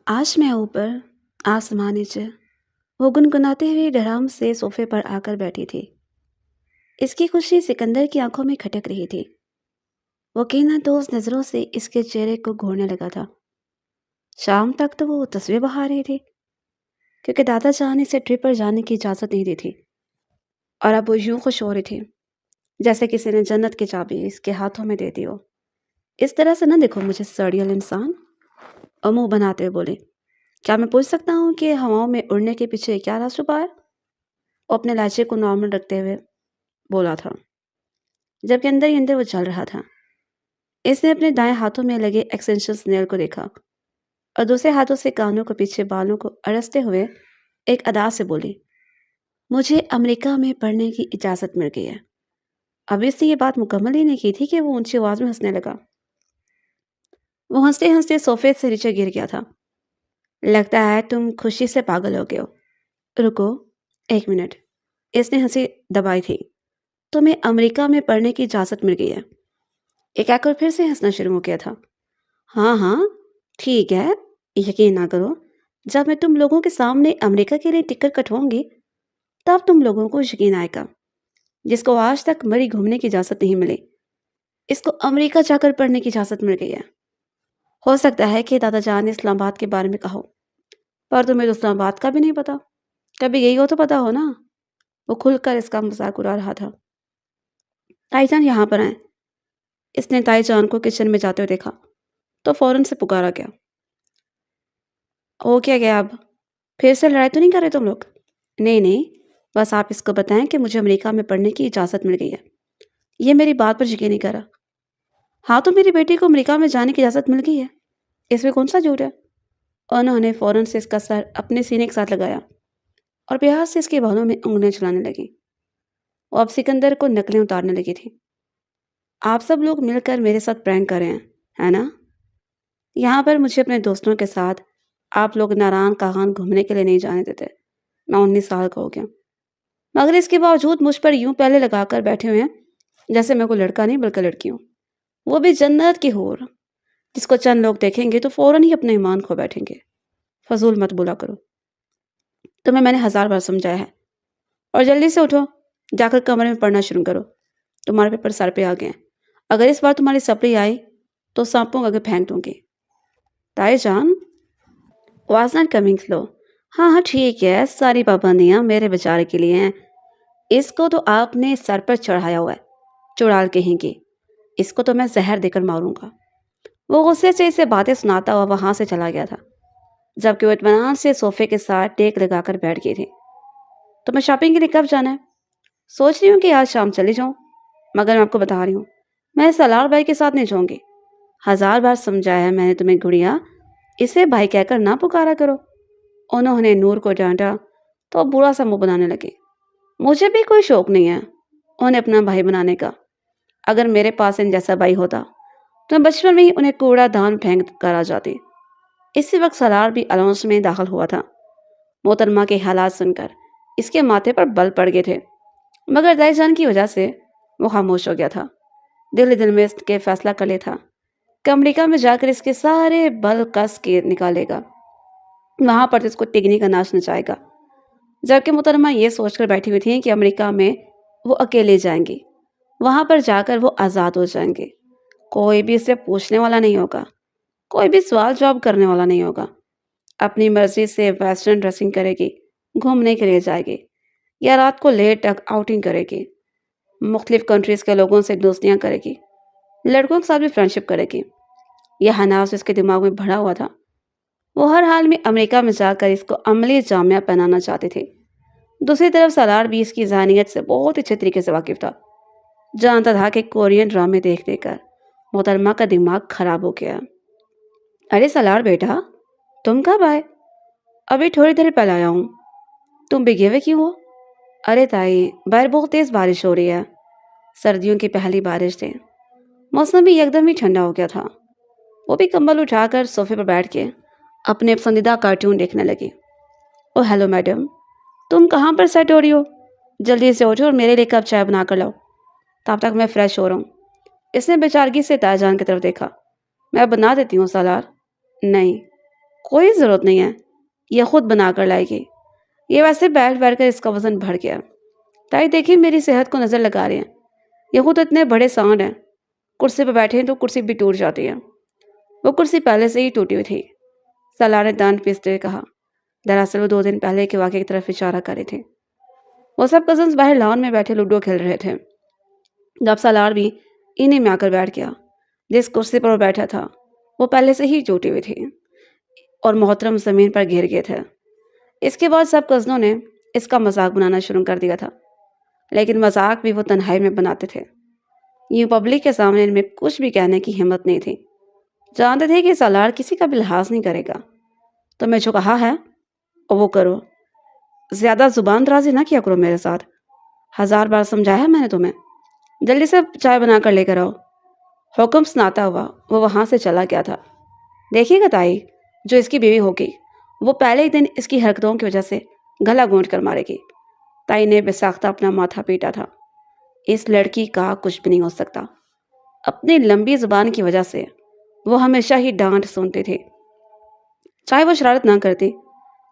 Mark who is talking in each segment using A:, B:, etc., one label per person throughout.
A: آج میں اوپر آسمان نیچے وہ گنگناتے ہوئے ڈرام سے صوفے پر آ کر بیٹھی تھی۔ اس کی خوشی سکندر کی آنکھوں میں کھٹک رہی تھی۔ وہ کینہ دوز نظروں سے اس کے چہرے کو گھورنے لگا تھا۔ شام تک تو وہ تصویر بہا رہی تھی کیونکہ دادا جان اسے ٹرپ پر جانے کی اجازت نہیں دی تھی، اور اب وہ یوں خوش ہو رہی تھی جیسے کسی نے جنت کی چابی اس کے ہاتھوں میں دے دی ہو۔ اس طرح سے نہ دیکھو مجھے سڑیل انسان، اور منہ بناتے ہوئے بولی، کیا میں پوچھ سکتا ہوں کہ ہواؤں میں اڑنے کے پیچھے کیا راز چھپا ہے؟ وہ اپنے لہجے کو نارمل رکھتے ہوئے بولا تھا، جبکہ اندر ہی اندر وہ جل رہا تھا۔ اس نے اپنے دائیں ہاتھوں میں لگے ایکسٹینشن نیل کو دیکھا اور دوسرے ہاتھوں سے کانوں کو پیچھے بالوں کو اڑستے ہوئے ایک ادا سے بولی، مجھے امریکہ میں پڑھنے کی اجازت مل گئی ہے۔ اب اس نے یہ بات مکمل ہی نہیں کی تھی کہ وہ اونچی آواز میں ہنسنے لگا۔ وہ ہنستے ہنستے صوفے سے نیچے گر گیا تھا۔ لگتا ہے تم خوشی سے پاگل ہو گئے ہو۔ رکو ایک منٹ، اس نے ہنسی دبائی تھی۔ تمہیں امریکہ میں پڑھنے کی اجازت مل گئی ہے۔ ایک ایکر پھر سے ہنسنا شروع ہو گیا تھا۔ ہاں ہاں ٹھیک ہے، یقین نہ کرو، جب میں تم لوگوں کے سامنے امریکہ کے لیے ٹکٹ کٹواؤں گی تب تم لوگوں کو یقین آئے گا۔ جس کو آج تک مری گھومنے کی اجازت نہیں ملی، اس کو امریکہ جا کر پڑھنے کی اجازت مل گئی ہے۔ ہو سکتا ہے کہ دادا جان نے اسلام آباد کے بارے میں کہا ہو، پر تمہیں تو اسلام آباد کا بھی نہیں پتا۔ کبھی گئی ہو تو پتا ہو نا۔ وہ کھل کر اس کا مذاق اڑا رہا تھا۔ تائی جان یہاں پر آئیں۔ اس نے تائی جان کو کچن میں جاتے ہوئے دیکھا تو فوراً سے پکارا گیا، ہو کیا گیا اب؟ پھر سے لڑائی تو نہیں کر رہے تم لوگ؟ نہیں نہیں، بس آپ اس کو بتائیں کہ مجھے امریکہ میں پڑھنے کی اجازت مل گئی ہے۔ یہ میری بات پر یقین نہیں کرا۔ ہاں تو میری بیٹی کو امریکہ میں جانے کی اجازت مل گئی ہے، اس میں کون سا جھوٹ ہے؟ انہوں نے فوراً سے اس کا سر اپنے سینے کے ساتھ لگایا اور پیار سے اس کے بالوں میں انگلیاں چلانے لگی۔ وہ اب سکندر کو نقلیں اتارنے لگی تھی۔ آپ سب لوگ مل کر میرے ساتھ پرینک کر رہے ہیں، ہے نا؟ یہاں پر مجھے اپنے دوستوں کے ساتھ آپ لوگ ناران کاغان گھومنے کے لیے نہیں جانے دیتے۔ میں 19 سال کا ہو گیا، مگر اس کے باوجود مجھ پر یوں پہلے لگا کر بیٹھے ہوئے ہیں جیسے میں کوئی لڑکا نہیں بلکہ لڑکی ہوں، وہ بھی جنت کی حور، جس کو چند لوگ دیکھیں گے تو فوراً ہی اپنے ایمان کھو بیٹھیں گے۔ فضول مت بولا کرو، تمہیں میں نے 1000 بار سمجھایا ہے۔ اور جلدی سے اٹھو، جا کر کمرے میں پڑھنا شروع کرو، تمہارے پیپر سر پہ آ گئے ہیں۔ اگر اس بار تمہاری سپلی آئی تو سانپوں کو اگر پھینک دوں گی۔ تائی جان واز ناٹ کمنگ سلو۔ ہاں ہاں ٹھیک ہے، ساری پابندیاں میرے بیچارے کے لیے ہیں۔ اس کو تو آپ نے سر پر چڑھایا ہوا ہے، چڑال کہیں گی، اس کو تو میں زہر دے کر ماروں گا۔ وہ غصے سے اسے باتیں سناتا ہوا وہاں سے چلا گیا تھا، جبکہ وہ اطمینان سے صوفے کے ساتھ ٹیک لگا کر بیٹھ گئی تھی۔ تو میں شاپنگ کے لیے کب جانا ہے؟ سوچ رہی ہوں کہ آج شام چلی جاؤں، مگر میں آپ کو بتا رہی ہوں میں سلار بھائی کے ساتھ نہیں جاؤں گی۔ 1000 بار سمجھایا ہے میں نے تمہیں گڑیا، اسے بھائی کہہ کر نہ پکارا کرو۔ انہوں نے نور کو ڈانٹا تو وہ برا سا منہ بنانے لگی۔ مجھے بھی کوئی شوق نہیں ہے انہیں اپنا بھائی بنانے کا۔ اگر میرے پاس ان جیسا بھائی ہوتا تو میں بچپن میں ہی انہیں کوڑا دان پھینک کر آ جاتی۔ اسی وقت سلار بھی الاؤنس میں داخل ہوا تھا۔ محترمہ کے حالات سن کر اس کے ماتھے پر بل پڑ گئے تھے، مگر دائی جان کی وجہ سے وہ خاموش ہو گیا تھا۔ دل میں اس کے فیصلہ کر لیا تھا کہ امریکہ میں جا کر اس کے سارے بل کس کے نکالے گا، وہاں پر اس کو ٹگنی کا ناچ نچائے گا۔ جبکہ محترمہ یہ سوچ کر بیٹھی ہوئی تھی کہ امریکہ میں وہ اکیلے جائیں گی، وہاں پر جا کر وہ آزاد ہو جائیں گے، کوئی بھی اسے پوچھنے والا نہیں ہوگا، کوئی بھی سوال جواب کرنے والا نہیں ہوگا۔ اپنی مرضی سے ویسٹرن ڈریسنگ کرے گی، گھومنے کے لیے جائے گی یا رات کو لیٹ تک آؤٹنگ کرے گی، مختلف کنٹریز کے لوگوں سے دوستیاں کرے گی، لڑکوں کے ساتھ بھی فرینڈشپ کرے گی۔ یہ ہناس اس کے دماغ میں بھرا ہوا تھا۔ وہ ہر حال میں امریکہ میں جا کر اس کو عملی جامعہ پہنانا چاہتے تھے۔ دوسری طرف سالار بھی اس کی ذہنیت سے بہت اچھے طریقے سے واقف تھا، جانتا تھا کہ کورین ڈرامے دیکھ دیکھ کر محترمہ کا دماغ خراب ہو گیا۔ ارے سالار بیٹا، تم کب آئے؟ ابھی تھوڑی دیر پہلے آیا ہوں۔ تم بھیگے ہوئے کیوں ہو؟ ارے تائی، باہر بہت تیز بارش ہو رہی ہے، سردیوں کی پہلی بارش تھی، موسم بھی یکدم ہی ٹھنڈا ہو گیا تھا۔ وہ بھی کمبل اٹھا کر صوفے پر بیٹھ کے اپنے پسندیدہ کارٹون دیکھنے لگی۔ او ہیلو میڈم، تم کہاں پر سیٹ ہو رہی ہو؟ جلدی سے اٹھو اور میرے لیے کپ چائے بنا کر لاؤ، تب تک میں فریش ہو رہا ہوں۔ اس نے بے چارگی سے تائی جان کی طرف دیکھا۔ میں بنا دیتی ہوں سالار۔ نہیں، کوئی ضرورت نہیں ہے، یہ خود بنا کر لائے گی، یہ ویسے بیٹھ بیٹھ کر اس کا وزن بڑھ گیا۔ تائی دیکھیے میری صحت کو نظر لگا رہے ہیں، یہ خود اتنے بڑے سانڈ ہیں، کرسی پہ بیٹھے ہیں تو کرسی بھی ٹوٹ جاتی ہے۔ وہ کرسی پہلے سے ہی ٹوٹی ہوئی تھی، سالار نے دانت پیستے ہوئے کہا۔ دراصل وہ 2 دن پہلے کے واقعے کی طرف اشارہ کر رہے تھے۔ وہ سب کزنز باہر لان میں بیٹھے لوڈو کھیل رہے تھے، جب سالار بھی انہیں میں آ کر بیٹھ گیا۔ جس کرسی پر وہ بیٹھا تھا وہ پہلے سے ہی ٹوٹی ہوئی تھی اور محترم زمین پر گر گئے تھے۔ اس کے بعد سب کزنوں نے اس کا مذاق بنانا شروع کر دیا تھا، لیکن مذاق بھی وہ تنہائی میں بناتے تھے۔ یوں پبلک کے سامنے ان میں کچھ بھی کہنے کی ہمت نہیں تھی، جانتے تھے کہ سالار کسی کا بھی لحاظ نہیں کرے گا۔ تو میں جو کہا ہے وہ کرو، زیادہ زبان درازی نہ کیا کرو میرے ساتھ، 1000 بار سمجھایا میں نے تمہیں۔ جلدی سے چائے بنا کر لے کر آؤ۔ حکم سناتا ہوا وہ وہاں سے چلا گیا تھا۔ دیکھیے گا تائی، جو اس کی بیوی ہوگی وہ پہلے ہی دن اس کی حرکتوں کی وجہ سے گلا گھونٹ کر مارے گی۔ تائی نے بے ساختہ اپنا ماتھا پیٹا تھا۔ اس لڑکی کا کچھ بھی نہیں ہو سکتا، اپنی لمبی زبان کی وجہ سے وہ ہمیشہ ہی ڈانٹ سنتی تھی، چاہے وہ شرارت نہ کرتی،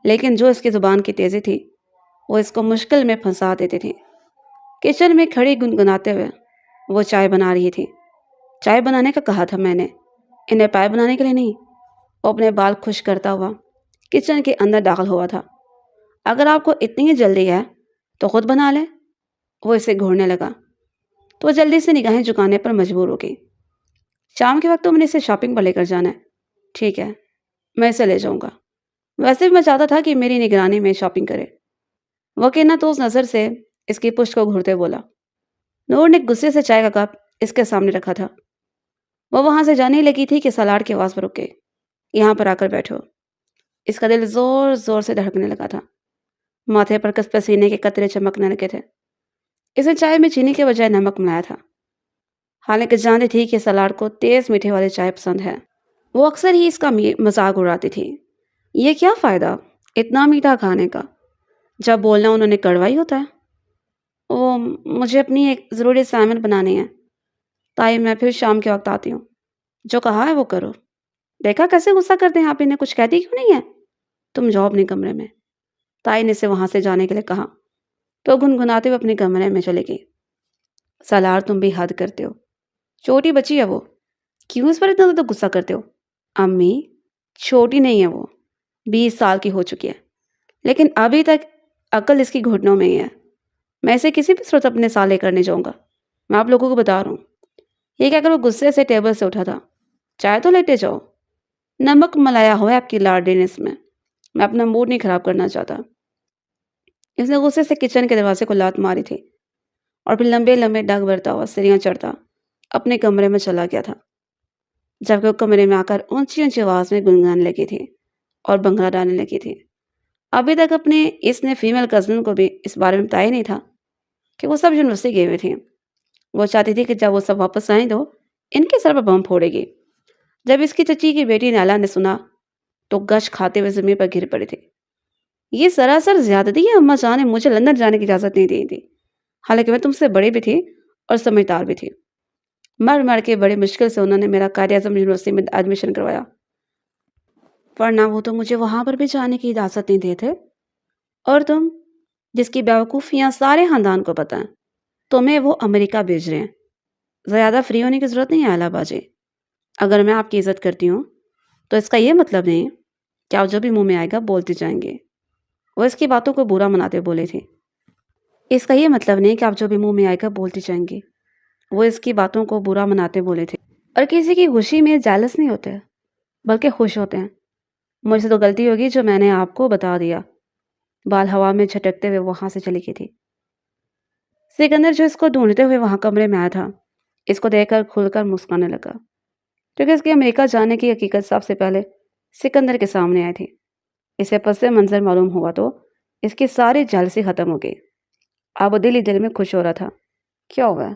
A: لیکن جو اس کی زبان کی تیزی تھی وہ اس کو مشکل میں پھنسا دیتی تھی۔ کچن میں کھڑی گنگناتے ہوئے وہ چائے بنا رہی تھی۔ چائے بنانے کا کہا تھا میں نے، انہیں پائے بنانے کے لیے نہیں۔ وہ اپنے بال خشک کرتا ہوا کچن کے اندر داخل ہوا تھا۔ اگر آپ کو اتنی ہی جلدی ہے تو خود بنا لیں۔ وہ اسے گھورنے لگا تو وہ جلدی سے نگاہیں جھکانے پر مجبور ہو گئی۔ شام کے وقت تو میں نے اسے شاپنگ پر لے کر جانا ہے۔ ٹھیک ہے، میں اسے لے جاؤں گا، ویسے بھی میں چاہتا تھا کہ میری نگرانی میں شاپنگ کرے۔ وہ کہنا تو اس نظر سے اس کی پشت کو گھورتے بولا۔ نور نے غصے سے چائے کا کپ اس کے سامنے رکھا تھا۔ وہ وہاں سے جانے لگی تھی کہ سالار کی آواز پر رک گئی۔ یہاں پر آ کر بیٹھو۔ اس کا دل زور زور سے دھڑکنے لگا تھا، ماتھے پر کس پسینے کے قطرے چمکنے لگے تھے۔ اس نے چائے میں چینی کے بجائے نمک ملایا تھا، حالانکہ جانتی تھی کہ سالار کو تیز میٹھے والے چائے پسند ہے۔ وہ اکثر ہی اس کا مذاق اڑاتی تھی۔ یہ کیا فائدہ اتنا میٹھا کھانے کا، جب بولنا انہوں نے کڑوا ہی ہوتا ہے۔ مجھے اپنی ایک ضروری اسائنمنٹ بنانی ہے، تائی میں پھر شام کے وقت آتی ہوں۔ جو کہا ہے وہ کرو۔ دیکھا کیسے غصہ کرتے ہیں آپ، انہیں کچھ کہتی کیوں نہیں ہے؟ تم جاؤ اپنے کمرے میں۔ تائی نے اسے وہاں سے جانے کے لیے کہا تو گنگناتے ہوئے اپنے کمرے میں چلے گئی۔ سالار تم بھی حد کرتے ہو، چھوٹی بچی ہے وہ، کیوں اس پر اتنا زیادہ غصہ کرتے ہو؟ امی، چھوٹی نہیں ہے وہ، 20 سال کی ہو چکی ہے، لیکن ابھی تک عقل اس کی گھٹنوں میں ہی ہے۔ میں اسے کسی بھی صورت اپنے ساتھ لے کر نہیں جاؤں گا، میں آپ لوگوں کو بتا رہا ہوں۔ یہ کہہ کر وہ غصے سے ٹیبل سے اٹھا تھا۔ چائے تو لیتے جاؤ، نمک ملایا ہوا ہے آپ کی لاڈلینس میں اپنا موڈ نہیں خراب کرنا چاہتا۔ اس نے غصے سے کچن کے دروازے کو لات ماری تھی اور پھر لمبے لمبے ڈگ بھرتا ہوا سیڑھیاں چڑھتا اپنے کمرے میں چلا گیا تھا، جبکہ وہ کمرے میں آ کر اونچی اونچی آواز میں گنگنانے لگی تھی اور بنگڑا ڈالنے لگی تھی۔ ابھی تک اس نے فیمیل کزن کو بھی اس بارے میں بتایا نہیں تھا کہ وہ سب یونیورسٹی گئے ہوئے تھے۔ وہ چاہتی تھی کہ جب وہ سب واپس آئیں تو ان کے سر پر بم پھوڑے گی۔ جب اس کی چچی کی بیٹی نیلا نے سنا تو گش کھاتے ہوئے زمین پر گر پڑی تھی۔ یہ سراسر زیادتی ہے، اماں جان نے مجھے لندن جانے کی اجازت نہیں دی تھی، حالانکہ میں تم سے بڑی بھی تھی اور سمجھدار بھی تھی۔ مر کے بڑی مشکل سے انہوں نے میرا قائد اعظم یونیورسٹی میں ایڈمیشن کروایا، ورنہ وہ تو مجھے وہاں پر بھی جانے کی اجازت نہیں دیتے۔ اور تم، جس کی بیوقوفیاں سارے خاندان کو پتہ ہیں، تمہیں وہ امریکہ بھیج رہے ہیں۔ زیادہ فری ہونے کی ضرورت نہیں ہے اعلیٰ باجی۔ اگر میں آپ کی عزت کرتی ہوں تو اس کا یہ مطلب نہیں کہ آپ جو بھی منہ میں آئے گا بولتے جائیں گے۔ وہ اس کی باتوں کو برا مناتے بولے تھے۔ اس کا یہ مطلب نہیں کہ آپ جو بھی منہ میں آئے گا بولتے جائیں گے۔ وہ اس کی باتوں کو برا مناتے بولے تھے، اور کسی کی خوشی میں جالس نہیں ہوتے بلکہ خوش ہوتے ہیں۔ مجھ سے تو غلطی ہوگی جو میں نے آپ کو بتا دیا۔ بال ہوا میں جھٹکتے ہوئے وہاں سے چلی گئی تھی۔ سکندر جو اس کو ڈھونڈتے ہوئے وہاں کمرے میں آیا تھا، اس کو دیکھ کر کھل کر مسکرانے لگا، کیونکہ اس کے امریکہ جانے کی حقیقت سب سے پہلے سکندر کے سامنے آئی تھی۔ اسے پس منظر معلوم ہوا تو اس کی ساری جالسی ختم ہو گئی۔ اب وہ دل ہی دل میں خوش ہو رہا تھا۔ کیا ہوا ہے؟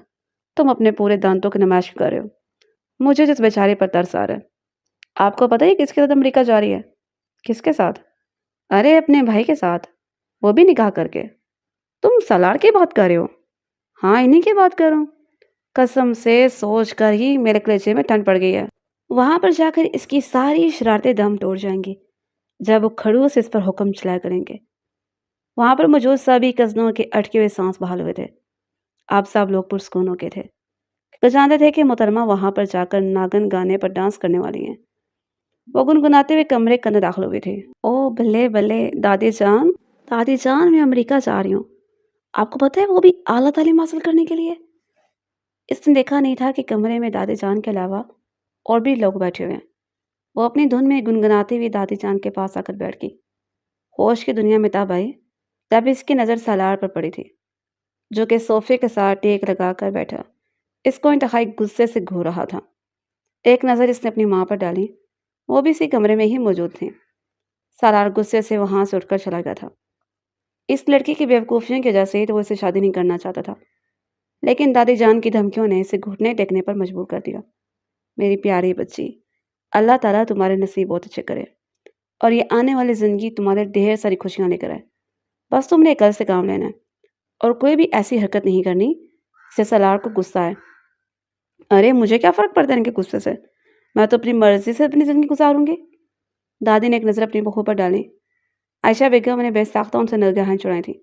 A: تم اپنے پورے دانتوں کی نمائش کر رہے ہو۔ مجھے جس بیچارے پر ترس آ رہا ہے۔ آپ کو پتہ ہے کس کے ساتھ امریکہ جا رہی ہے؟ کس کے ساتھ؟ ارے اپنے بھائی کے ساتھ، وہ بھی نکاح کر کے۔ تم سالار کی بات کر رہے ہو؟ ہاں، انہی کی بات کر رہا ہوں۔ قسم سے سوچ کر ہی میرے کلیجے میں ٹھنڈ پڑ گئی ہے۔ وہاں پر جا کر اس کی ساری شرارتیں دم توڑ جائیں گی۔ جب وہ خڑوس اس پر حکم چلایا کریں گے۔ وہاں پر موجود سبھی کزنوں کے اٹکے ہوئے سانس بحال ہوئے تھے۔ آپ سب لوگ پرسکون ہو گئے تھے، تو جانتے تھے کہ محترمہ وہاں پر جا کر ناگن گانے پر ڈانس کرنے والی ہیں۔ وہ گنگناتے ہوئے کمرے کے اندر داخل ہوئے تھے۔ او بلے بلے دادی جان میں امریکہ جا رہی ہوں۔ آپ کو پتہ ہے وہ بھی اعلیٰ تعلیم حاصل کرنے کے لیے۔ اس نے دیکھا نہیں تھا کہ کمرے میں دادی جان کے علاوہ اور بھی لوگ بیٹھے ہوئے ہیں۔ وہ اپنی دھن میں گنگناتے ہوئے دادی جان کے پاس آ کر بیٹھ گئی۔ ہوش کی دنیا میں تب آئی تب اس کی نظر سالار پر پڑی تھی، جو کہ صوفے کے ساتھ ٹیک لگا کر بیٹھا اس کو انتہائی غصے سے گھور رہا تھا۔ ایک نظر اس نے اپنی ماں پر ڈالی، وہ بھی اسی کمرے میں ہی موجود تھیں۔ سالار غصے سے وہاں سے اٹھ کر چلا گیا تھا۔ اس لڑکی کی بیوقوفیوں کی وجہ سے تو وہ اسے شادی نہیں کرنا چاہتا تھا، لیکن دادی جان کی دھمکیوں نے اسے گھٹنے ٹیکنے پر مجبور کر دیا۔ میری پیاری بچی، اللہ تعالیٰ تمہارے نصیب بہت اچھے کرے اور یہ آنے والی زندگی تمہارے ڈھیر ساری خوشیاں لے کر آئے۔ بس تم نے کل سے کام لینا ہے اور کوئی بھی ایسی حرکت نہیں کرنی جس سے سالار کو غصہ آئے۔ ارے مجھے کیا فرق پڑتا ہے ان کے غصے سے، میں تو اپنی مرضی سے اپنی زندگی گزاروں گی۔ دادی نے ایک نظر اپنی بہو پر ڈالی۔ عائشہ بیگم نے بے ساختہ ان سے نگاہیں چڑھائی تھیں۔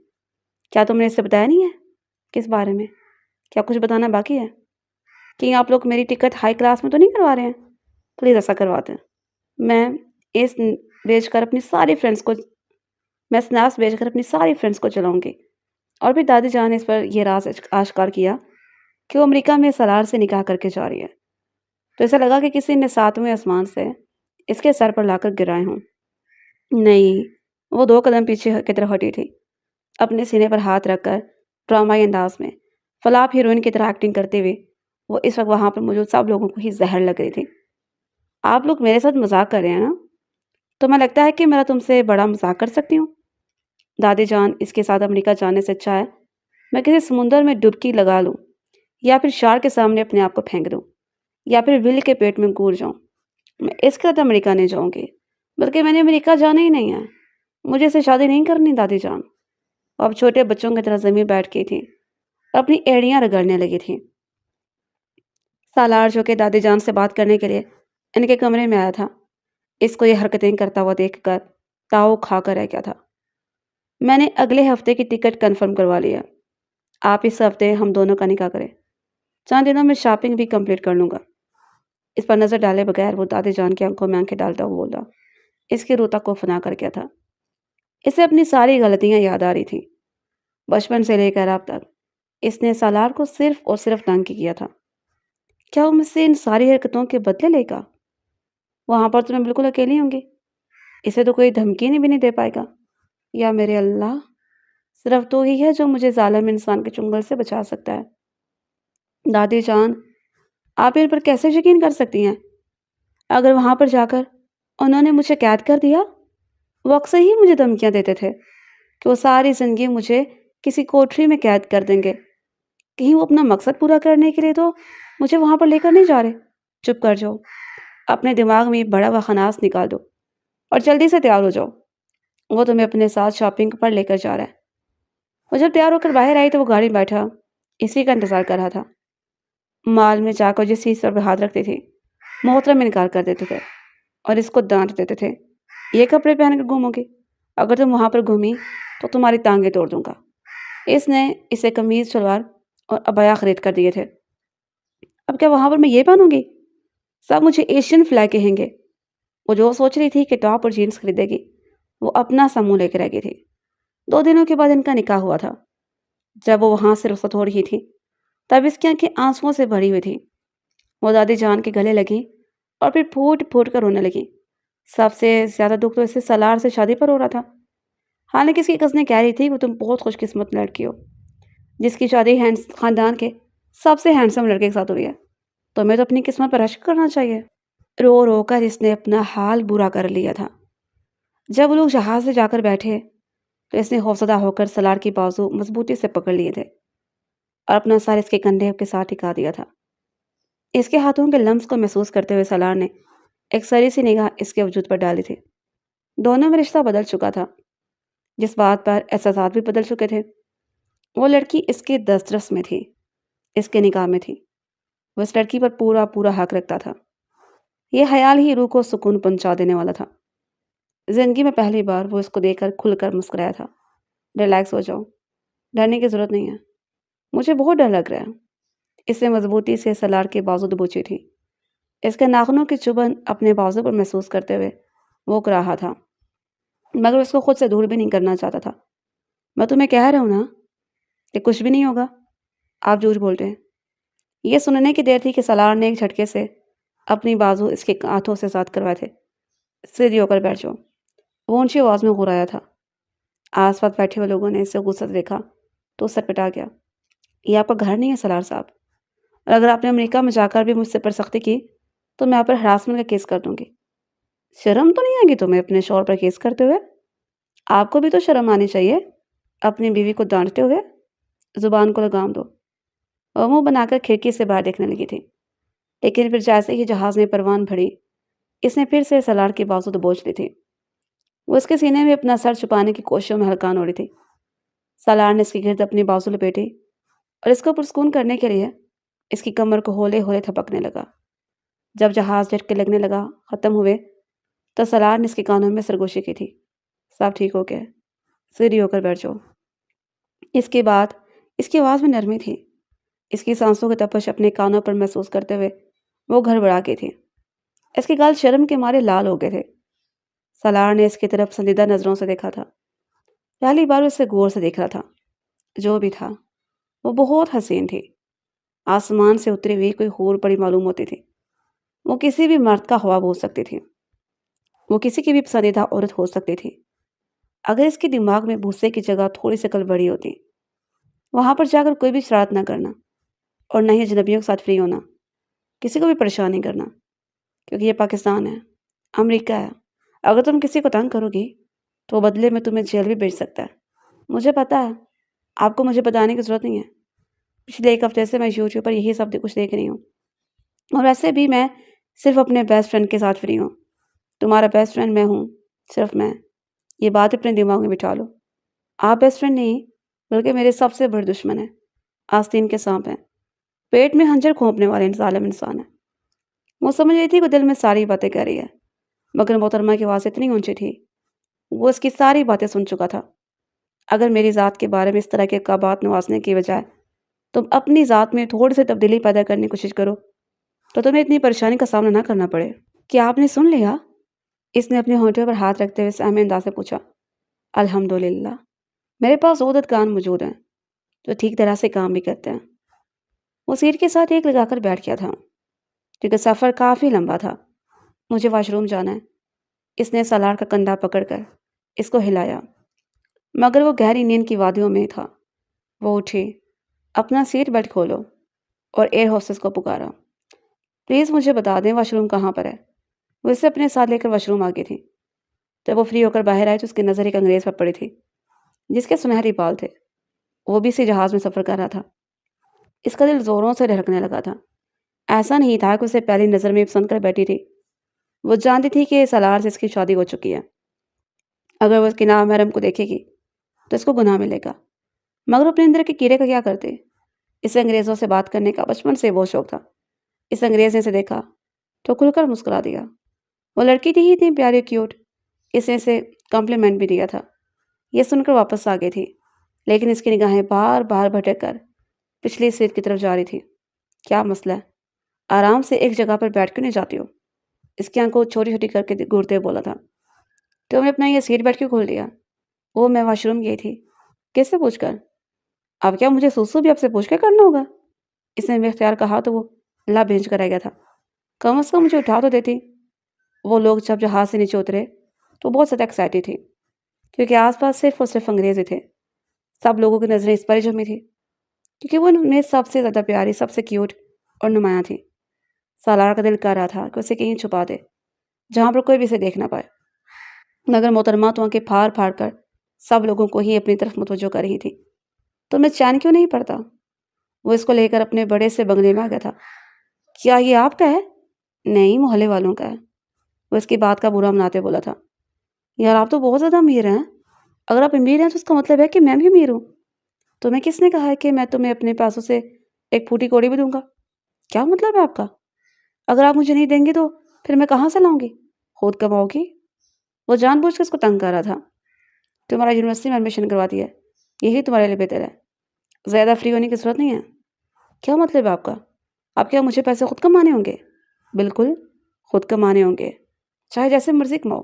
A: کیا تم نے اس سے بتایا نہیں ہے؟ کس بارے میں؟ کیا کچھ بتانا باقی ہے؟ کہ آپ لوگ میری ٹکٹ ہائی کلاس میں تو نہیں کروا رہے ہیں؟ پلیز ایسا کرواتے ہیں۔ میں اس بیچ کر اپنی ساری فرینڈس کو چلاؤں گی۔ اور پھر دادی جان نے اس پر یہ راز آشکار کیا کہ وہ امریکہ میں سالار سے نکاح کر کے جا رہی ہے۔ تو ایسا لگا کہ کسی نے ساتویں آسمان سے اس کے سر پر لا کر گرائے ہوں۔ نہیں، وہ 2 قدم پیچھے کی طرف ہٹی تھی، اپنے سینے پر ہاتھ رکھ کر ڈرامائی انداز میں فلاپ ہیروئن کی طرح ایکٹنگ کرتے ہوئے وہ اس وقت وہاں پر موجود سب لوگوں کو ہی زہر لگ رہی تھی۔ آپ لوگ میرے ساتھ مذاق کر رہے ہیں نا؟ تو میں لگتا ہے کہ میرا تم سے بڑا مذاق کر سکتی ہوں۔ دادی جان، اس کے ساتھ امریکہ جانے سے اچھا ہے میں کسی سمندر میں ڈبکی لگا لوں، یا پھر شار کے سامنے اپنے آپ کو پھینک دوں، یا پھر ول کے پیٹ میں گور جاؤں۔ میں اس کے ساتھ امریکہ نہیں جاؤں گی، بلکہ میں نے امریکہ جانا ہی نہیں ہے۔ مجھے اسے شادی نہیں کرنی دادی جان۔ اب چھوٹے بچوں کی طرح زمین بیٹھ گئی تھی، اپنی ایڑیاں رگڑنے لگی تھی۔ سالار جو کہ دادی جان سے بات کرنے کے لیے ان کے کمرے میں آیا تھا، اس کو یہ حرکتیں کرتا ہوا دیکھ کر تاؤ کھا کر رہ گیا تھا۔ میں نے اگلے ہفتے کی ٹکٹ کنفرم کروا لی ہے۔ آپ اس ہفتے ہم دونوں کا نکاح کریں۔ چند دنوں میں شاپنگ بھی کمپلیٹ کر لوں گا۔ اس پر نظر ڈالے بغیر وہ دادی جان کی آنکھوں میں آنکھیں ڈالتا ہوا بولا۔ اس کی روح تک کو فنا کر گیا تھا۔ اسے اپنی ساری غلطیاں یاد آ رہی تھی، بچپن سے لے کر اب تک اس نے سالار کو صرف اور صرف تنگ کیا تھا۔ کیا وہ مجھ سے ان ساری حرکتوں کے بدلے لے گا؟ وہاں پر تو میں بالکل اکیلی ہوں گی، اسے تو کوئی دھمکی بھی نہیں دے پائے گا۔ یا میرے اللہ، صرف تو ہی ہے جو مجھے ظالم انسان کے چنگل سے بچا سکتا ہے۔ دادی جان، آپ ان پر کیسے یقین کر سکتی ہیں؟ اگر وہاں پر جا کر انہوں نے مجھے قید کر دیا، وہ اکثر ہی مجھے دھمکیاں دیتے تھے کہ وہ ساری زندگی مجھے کسی کوٹری میں قید کر دیں گے۔ کہیں وہ اپنا مقصد پورا کرنے کے لیے تو مجھے وہاں پر لے کر نہیں جا رہے۔ چپ کر جاؤ، اپنے دماغ میں بڑا ہوا خناس نکال دو اور جلدی سے تیار ہو جاؤ۔ وہ تمہیں اپنے ساتھ شاپنگ پر لے کر جا رہا ہے۔ وہ جب تیار ہو کر باہر آئی تو وہ گاڑی بیٹھا اسی کا انتظار کر رہا تھا۔ مال میں جا کر جس چیز پر ہاتھ رکھتے تھے محترم انکار کر دیتے تھے اور اس کو ڈانٹ دیتے تھے، یہ کپڑے پہن کر گھومو گی، اگر تم وہاں پر گھومی تو تمہاری ٹانگیں توڑ دوں گا۔ اس نے اسے قمیض شلوار اور عبایا خرید کر دیے تھے۔ اب کیا وہاں پر میں یہ پہنوں گی؟ سب مجھے ایشین فلیگ کہیں گے۔ وہ جو سوچ رہی تھی کہ ٹاپ اور جینس خریدے گی، وہ اپنا سا منہ لے کے رہ گئی تھی۔ 2 دنوں کے بعد ان کا نکاح ہوا تھا۔ جب وہ وہاں سے رخصت ہو رہی تھی تب اس کی آنکھیں آنسوؤں سے بھری ہوئی تھی۔ وہ دادی جان کے گلے لگی اور پھر پھوٹ پھوٹ کر رونے لگی۔ سب سے زیادہ دکھ تو اسے سالار سے شادی پر ہو رہا تھا۔ حالانکہ اس کی کزنیں کہہ رہی تھی کہ تم بہت خوش قسمت لڑکی ہو جس کی شادی خاندان کے سب سے ہینڈسم لڑکے کے ساتھ ہوئی ہے، تمہیں تو اپنی قسمت پر رشک کرنا چاہیے۔ رو رو کر اس نے اپنا حال برا کر لیا تھا۔ جب وہ لوگ جہاز سے جا کر بیٹھے تو اس نے خوفزدہ ہو کر سالار کی بازو مضبوطی سے پکڑ لیے تھے اور اپنا سر اس کے کندھے کے ساتھ ٹکا دیا تھا۔ اس کے ہاتھوں کے لمس کو محسوس کرتے ہوئے سالار نے ایک سری سی نگاہ اس کے وجود پر ڈالی تھی۔ دونوں میں رشتہ بدل چکا تھا، جس بات پر احساسات بھی بدل چکے تھے۔ وہ لڑکی اس کے دسترس میں تھی، اس کے نکاح میں تھی۔ وہ اس لڑکی پر پورا حق رکھتا تھا۔ یہ خیال ہی روح کو سکون پہنچا دینے والا تھا۔ زندگی میں پہلی بار وہ اس کو دیکھ کر کھل کر مسکرایا تھا۔ ریلیکس ہو جاؤ، ڈرنے کی ضرورت نہیں ہے، مجھے بہت ڈر لگ رہا ہے۔ اس نے مضبوطی سے سلار کے بازو دبوچی تھی۔ اس کے ناخنوں کی چبھن اپنے بازو پر محسوس کرتے ہوئے وہ اک رہا تھا، مگر اس کو خود سے دور بھی نہیں کرنا چاہتا تھا۔ میں تمہیں کہہ رہا ہوں نا کہ کچھ بھی نہیں ہوگا، آپ جھوٹ بول رہے ہیں۔ یہ سننے کی دیر تھی کہ سالار نے ایک جھٹکے سے اپنی بازو اس کے ہاتھوں سے ساتھ کروائے تھے۔ سیدھی ہو کر بیٹھ جاؤ، وہ اونچی آواز میں غرایا تھا۔ آس پاس بیٹھے ہوئے لوگوں نے اسے غصے سے دیکھا تو سر پٹا گیا۔ یہ آپ کا گھر نہیں ہے سالار صاحب، اور اگر آپ نے امریکہ میں جا کر بھی مجھ سے پرسختی کی تو میں آپ پر ہراسمنٹ کا کیس کر دوں گی۔ شرم تو نہیں آئے گی تمہیں اپنے شوہر پر کیس کرتے ہوئے؟ آپ کو بھی تو شرم آنی چاہیے اپنی بیوی کو ڈانٹتے ہوئے۔ زبان کو لگام دو۔ وہ منہ بنا کر کھڑکی سے باہر دیکھنے لگی تھی، لیکن پھر جیسے ہی جہاز میں پروان بھری، اس نے پھر سے سالار کی بازو دبوچ لی تھی۔ وہ اس کے سینے میں اپنا سر چھپانے کی کوششوں میں ہلکان ہو رہی تھی۔ سالار نے اس کے گرد اپنی بازو لپیٹی اور اس کو پرسکون کرنے کے لیے اس کی کمر کو ہولے ہولے تھپکنے لگا۔ جب جہاز جھٹکے لگنے لگا ختم ہوئے تو سالار نے اس کے کانوں میں سرگوشی کی تھی۔ سب ٹھیک ہو گیا، سیدھی ہو کر بیٹھ جاؤ۔ اس کے بعد اس کی آواز میں نرمی تھی۔ اس کی سانسوں کی تپش اپنے کانوں پر محسوس کرتے ہوئے وہ گھڑبڑا گئی تھی۔ اس کے گال شرم کے مارے لال ہو گئے تھے۔ سالار نے اس کی طرف پسندیدہ نظروں سے دیکھا تھا۔ پہلی بار اسے غور سے دیکھ رہا تھا۔ جو بھی تھا وہ بہت حسین تھی۔ آسمان سے اتری ہوئی کوئی حور پری معلوم ہوتی تھی۔ وہ کسی بھی مرد کا خواب ہو سکتی تھی۔ وہ کسی کی بھی پسندیدہ عورت ہو سکتی تھی اگر اس کے دماغ میں بھوسے کی جگہ تھوڑی سی عقل بڑی ہوتی۔ وہاں پر جا کر کوئی بھی شرارت نہ کرنا اور نہ ہی اجنبیوں کے ساتھ فری ہونا، کسی کو بھی پریشان نہیں کرنا، کیونکہ یہ پاکستان ہے، امریکہ ہے۔ اگر تم کسی کو تنگ کرو گی تو بدلے میں تمہیں جیل بھی بھیج سکتا ہے۔ مجھے پتا ہے، آپ کو مجھے بتانے کی ضرورت نہیں ہے۔ پچھلے ایک ہفتے سے میں یوٹیوب پر یہی سب کچھ دیکھ رہی ہوں، اور ویسے بھی میں صرف اپنے بیسٹ فرینڈ کے ساتھ فری ہوں۔ تمہارا بیسٹ فرینڈ میں ہوں، صرف میں۔ یہ بات اپنے دماغ میں بٹھا لو۔ آپ بیسٹ فرینڈ نہیں بلکہ میرے سب سے بڑے دشمن ہیں، آستین کے سانپ ہیں، پیٹ میں خنجر کھونپنے والے ظالم انسان ہیں۔ وہ سمجھ رہی تھی کہ دل میں ساری باتیں کہہ رہی ہے، مگر محترمہ کی آواز اتنی اونچی تھی وہ اس کی ساری باتیں سن چکا تھا۔ اگر میری ذات کے بارے میں اس طرح کے بات نوازنے کی بجائے تم اپنی ذات میں تھوڑی سی تبدیلی پیدا کرنے کی کوشش کرو تو تمہیں اتنی پریشانی کا سامنا نہ کرنا پڑے۔ کیا آپ نے سن لیا؟ اس نے اپنے ہونٹوں پر ہاتھ رکھتے ہوئے سہم انداز سے پوچھا۔ الحمدللہ، میرے پاس عہدت کان موجود ہیں جو ٹھیک طرح سے کام بھی کرتے ہیں۔ وہ سیٹ کے ساتھ ایک لگا کر بیٹھ گیا تھا کیونکہ سفر کافی لمبا تھا۔ مجھے واش روم جانا ہے۔ اس نے سالار کا کندھا پکڑ کر اس کو ہلایا، مگر وہ گہری نیند کی وادیوں میں تھا۔ وہ اٹھی، اپنا سیٹ بیلٹ کھولو اور ایئر ہوسٹس کو پکارا۔ پلیز مجھے بتا دیں واش روم کہاں پر ہے۔ وہ اسے اپنے ساتھ لے کر واش روم آ گئی تھی۔ جب وہ فری ہو کر باہر آئی تو اس کی نظر ایک انگریز پر پڑی تھی جس کے سنہری بال تھے۔ وہ بھی اسی جہاز میں سفر کر رہا تھا۔ اس کا دل زوروں سے دھڑکنے لگا تھا۔ ایسا نہیں تھا کہ اسے پہلی نظر میں پسند کر بیٹھی تھی۔ وہ جانتی تھی کہ سالار سے اس کی شادی ہو چکی ہے۔ اگر وہ اس کی نامحرم کو دیکھے گی تو اس کو گناہ ملے گا، مگر اپنے اندر کے کیڑے کا کیا کرتے؟ اسے انگریزوں سے بات کرنے کا بچپن سے بہت شوق تھا۔ اس انگریز نے اسے دیکھا تو کھل کر مسکرا دیا۔ وہ لڑکی تھی ہی اتنی پیاری کیوٹ، اس نے اسے کمپلیمنٹ بھی دیا تھا۔ یہ سن کر واپس آ گئی تھی، لیکن اس کی نگاہیں بار بار بھٹک کر پچھلی سیٹ کی طرف جا رہی تھی۔ کیا مسئلہ ہے؟ آرام سے ایک جگہ پر بیٹھ کیوں نہیں جاتی ہو؟ اس کی آنکھوں چھوٹی چھوٹی کر کے گھورتے بولا تھا۔ تو میں اپنا یہ سیٹ بیٹھ کیوں کھول دیا؟ وہ میں واش روم گئی تھی۔ کس سے پوچھ کر؟ اب کیا مجھے سوسو بھی آپ سے پوچھ کے کرنا ہوگا؟ اس نے بے اختیار کہا تو وہ اللہ بھیج کر رہ گیا تھا۔ کم از کم مجھے اٹھا تو دیتی۔ وہ لوگ جب جہاز سے نیچے اترے تو بہت زیادہ ایکسائٹیڈ تھی کیونکہ آس پاس صرف اور صرف انگریز ہی تھے۔ سب لوگوں کی نظریں اس پر ہی جمی تھی کیونکہ وہ ان میں سب سے زیادہ پیاری، سب سے کیوٹ اور نمایاں تھی۔ سالار کا دل کر رہا تھا کہ اسے کہیں چھپا دے جہاں پر کوئی بھی اسے دیکھ نہ پائے، مگر محترمہ تو آنکھیں پھاڑ پھاڑ کر سب لوگوں کو ہی اپنی طرف متوجہ کر رہی تھی۔ تو میں چین کیوں نہیں پڑتا؟ وہ اس کو لے کر اپنے بڑے سے بنگلے میں آ گیا تھا۔ کیا یہ آپ کا ہے؟ نہیں، محلے والوں کا ہے۔ وہ اس کی بات کا برا مناتے بولا تھا۔ یار آپ تو بہت زیادہ امیر ہیں۔ اگر آپ امیر ہیں تو اس کا مطلب ہے کہ میں بھی امیر ہوں۔ تمہیں کس نے کہا ہے کہ میں تمہیں اپنے پیسوں سے ایک پھوٹی کوڑی بھی دوں گا؟ کیا مطلب ہے آپ کا؟ اگر آپ مجھے نہیں دیں گے تو پھر میں کہاں سے لاؤں گی؟ خود کماؤ گی۔ وہ جان بوجھ کے اس کو تنگ کر رہا تھا۔ تمہارا یونیورسٹی میں ایڈمیشن کروا دیا ہے، یہی تمہارے لیے بہتر ہے، زیادہ فری ہونے کی ضرورت نہیں ہے۔ کیا مطلب ہے آپ کا؟ آپ کیا مجھے پیسے خود کمانے ہوں گے؟ بالکل خود کمانے ہوں گے، چاہے جیسے مرضی کماؤ۔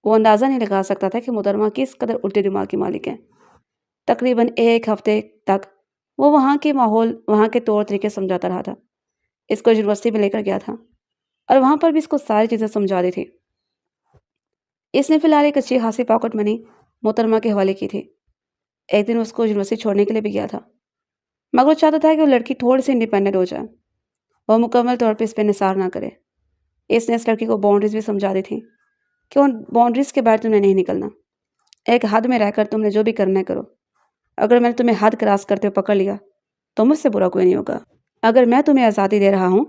A: وہ اندازہ نہیں لگا سکتا تھا کہ محترمہ کس قدر الٹے دماغ کی مالک ہیں۔ تقریباً ایک ہفتے تک وہ وہاں کے ماحول، وہاں کے طور طریقے سمجھاتا رہا تھا۔ اس کو یونیورسٹی میں لے کر گیا تھا اور وہاں پر بھی اس کو ساری چیزیں سمجھا دی تھی۔ اس نے فی الحال ایک اچھی خاصی پاکٹ منی محترمہ کے حوالے کی تھی۔ ایک دن اس کو یونیورسٹی چھوڑنے کے لیے بھی گیا تھا، مگر وہ چاہتا تھا کہ وہ لڑکی تھوڑی سی انڈیپینڈنٹ ہو جائے، وہ مکمل طور پہ اس پہ انحصار نہ کرے۔ اس نے اس لڑکی کو باؤنڈریز بھی سمجھا دی تھی کہ ان باؤنڈریز کے باہر تم نے نہیں نکلنا، ایک حد میں رہ کر تم نے جو بھی کرنا ہے کرو۔ اگر میں نے تمہیں حد کراس کرتے ہوئے پکڑ لیا تو مجھ سے برا کوئی نہیں ہوگا۔ اگر میں تمہیں آزادی دے رہا ہوں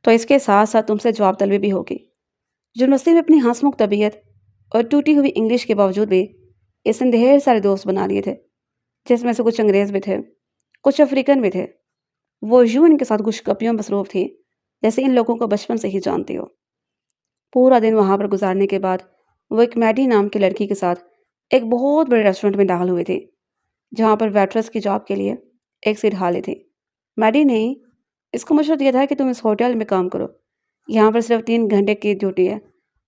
A: تو اس کے ساتھ ساتھ تم سے جواب طلبی بھی ہوگی۔ یونیورسٹی میں اپنی ہنسمکھ طبیعت اور ٹوٹی ہوئی انگلش کے باوجود بھی اس نے ڈھیر سارے دوست بنا لیے تھے، جس میں سے کچھ انگریز بھی تھے، کچھ افریقن بھی تھے۔ وہ یوں ان کے ساتھ گوش گپیوں مصروف تھی جیسے ان لوگوں کو بچپن سے ہی جانتی ہو۔ پورا دن وہاں پر گزارنے کے بعد وہ ایک میڈی نام کی لڑکی کے ساتھ ایک بہت بڑے ریسٹورنٹ میں داخل ہوئی تھی، جہاں پر ویٹرس کی جاب کے لیے ایک سیٹ خالی تھی۔ میڈی نے اس کو مشورہ دیا تھا کہ تم اس ہوٹل میں کام کرو، یہاں پر صرف 3 گھنٹے کی ڈیوٹی ہے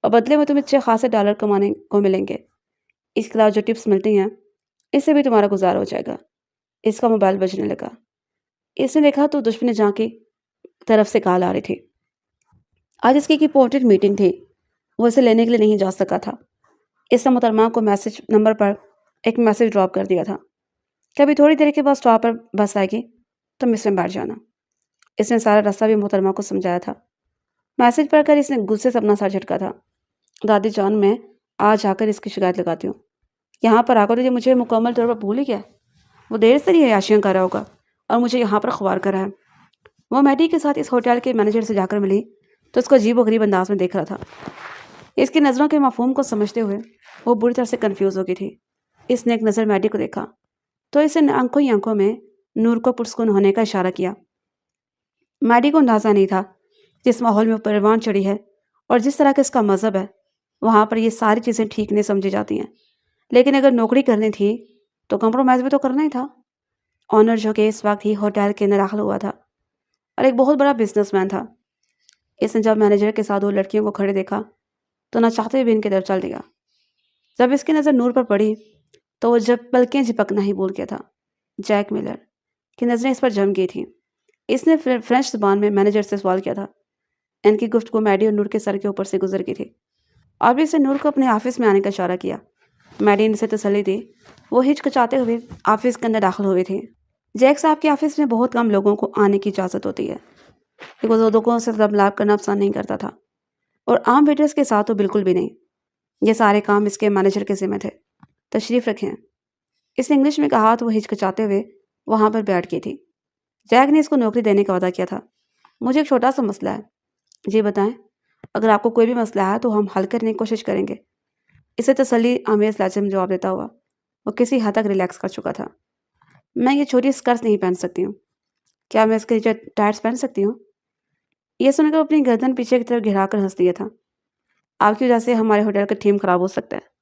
A: اور بدلے میں تمہیں اچھے خاصے ڈالر کمانے کو ملیں گے۔ اس کے علاوہ جو ٹپس ملتی ہیں اس سے بھی تمہارا گزارا ہو جائے گا۔ اس کا موبائل بجنے لگا۔ اس نے دیکھا تو دشمن جہاں کی طرف سے کال آ رہی تھی۔ آج اس کی ایک امپورٹنٹ میٹنگ تھی، وہ اسے لینے کے لیے نہیں جا سکا تھا۔ اس نے محترمہ کو میسج نمبر پر ایک میسج ڈراپ کر دیا تھا کہ ابھی تھوڑی دیر کے بعد اسٹاپ پر بس آئے گی، تم اس میں بیٹھ جانا۔ اس نے سارا راستہ بھی محترمہ کو سمجھایا تھا۔ میسج پڑھ کر اس نے غصے سے اپنا سر جھٹکا تھا۔ دادی جان، میں آج آ کر اس کی شکایت لگاتی ہوں، یہاں پر آ کر یہ مجھے مکمل طور پر بھول ہی گیا۔ وہ دیر سے یہ عیاشیاں کر رہا ہوگا اور مجھے یہاں پر خوار کر رہا ہے۔ وہ میڈی کے ساتھ اس ہوٹل کے مینیجر سے جا کر ملی تو اس کو عجیب و غریب انداز میں دیکھ رہا تھا۔ اس کی نظروں کے مفہوم کو سمجھتے ہوئے وہ بری طرح سے کنفیوز ہو گئی تھی۔ اس نے ایک نظر میڈی کو دیکھا تو اس نے آنکھوں ہی آنکھوں میں نور کو پرسکون ہونے کا اشارہ کیا۔ میڈی کو اندازہ نہیں تھا جس ماحول میں وہ پروان چڑھی ہے اور جس طرح کا اس کا مذہب ہے، وہاں پر یہ ساری چیزیں ٹھیک نہیں سمجھی جاتی ہیں، لیکن اگر نوکری کرنی تھی تو کمپرومائز بھی تو کرنا ہی تھا۔ آنر جو کہ اس وقت ہی ہوٹل کے اندر داخل ہوا تھا اور ایک بہت بڑا بزنس مین تھا، اس نے جب مینیجر کے ساتھ 2 لڑکیوں کو کھڑے دیکھا تو نہ چاہتے بھی ان کی طرف چل دیا۔ جب اس کی نظر نور پر پڑی تو وہ جب پلکیں جھپکنا ہی بھول گیا تھا۔ جیک ملر کی نظریں اس پر جم گئی تھیں۔ اس نے فرینچ زبان میں مینیجر سے سوال کیا تھا۔ ان کی گفتگو میڈی اور نور کے سر کے اوپر سے گزر گئی تھی اور اس نے نور کو اپنے آفس میں آنے کا اشارہ کیا۔ میڈی نے اسے تسلی دی۔ وہ ہچکچاتے ہوئے آفس کے اندر داخل ہوئے تھے۔ جیک صاحب کے آفس میں بہت کم لوگوں کو آنے کی اجازت ہوتی ہے، کہ وہ لوگوں سے ملاپ کرنا پسند نہیں کرتا تھا اور عام ویٹرز کے ساتھ تو بالکل بھی نہیں۔ یہ سارے کام اس کے مینیجر کے ذمہ تھے۔ تشریف رکھیں، اس نے انگلش میں کہا تو وہ ہچکچاتے ہوئے وہاں پر بیٹھ گئی تھی۔ جیک نے اس کو نوکری دینے کا وعدہ کیا تھا۔ مجھے ایک چھوٹا سا مسئلہ ہے۔ جی بتائیں، اگر آپ کو کوئی بھی مسئلہ ہے تو ہم حل کرنے کی کوشش کریں گے۔ اسے تسلی آمیز لہجے میں جواب دیتا ہوا وہ کسی حد تک ریلیکس کر چکا تھا۔ میں یہ چھوٹی اسکرٹس نہیں پہن سکتی ہوں، کیا میں اس کے نیچے ٹائٹس پہن سکتی ہوں؟ یہ سن کر اپنی گردن پیچھے کی طرف گھرا کر ہنس دیا تھا۔ آپ کی وجہ سے ہمارے ہوٹل کا تھیم خراب ہو سکتا ہے۔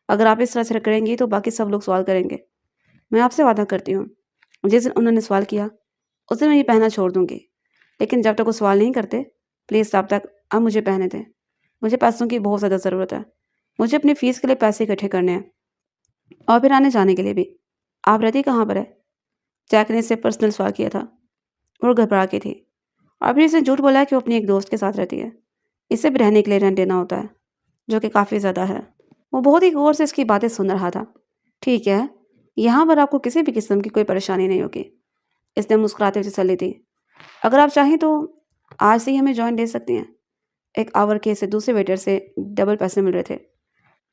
A: اگر آپ اس طرح سے کریں گی تو باقی سب لوگ سوال کریں گے۔ میں آپ سے وعدہ کرتی ہوں جس دن انہوں نے سوال کیا اس دن میں یہ پہننا چھوڑ دوں گی، لیکن جب تک وہ سوال نہیں کرتے پلیز تب تک اب مجھے پہنے دیں۔ مجھے پیسوں کی بہت زیادہ ضرورت ہے، مجھے اپنی فیس کے لیے پیسے اکٹھے کرنے ہیں اور پھر آنے جانے کے لیے بھی۔ آپ رہتی کہاں پر ہے؟ جیک نے اس سے پرسنل سوال کیا تھا۔ وہ گھبرا کے تھی اور پھر اس نے جھوٹ بولا کہ وہ اپنی ایک دوست کے ساتھ رہتی ہے، اسے بھی رہنے کے لیے رینٹ دینا ہوتا ہے جو کہ کافی زیادہ ہے۔ وہ بہت ہی غور سے اس کی باتیں سن رہا تھا۔ ٹھیک ہے، یہاں پر آپ کو کسی بھی قسم کی کوئی پریشانی نہیں ہوگی، اس نے مسکراتے ہوئے تسلی دی۔ اگر آپ چاہیں تو آج سے ہی ہمیں جوائن دے سکتے ہیں۔ ایک آور کے سے دوسرے ویٹر سے ڈبل پیسے مل رہے تھے،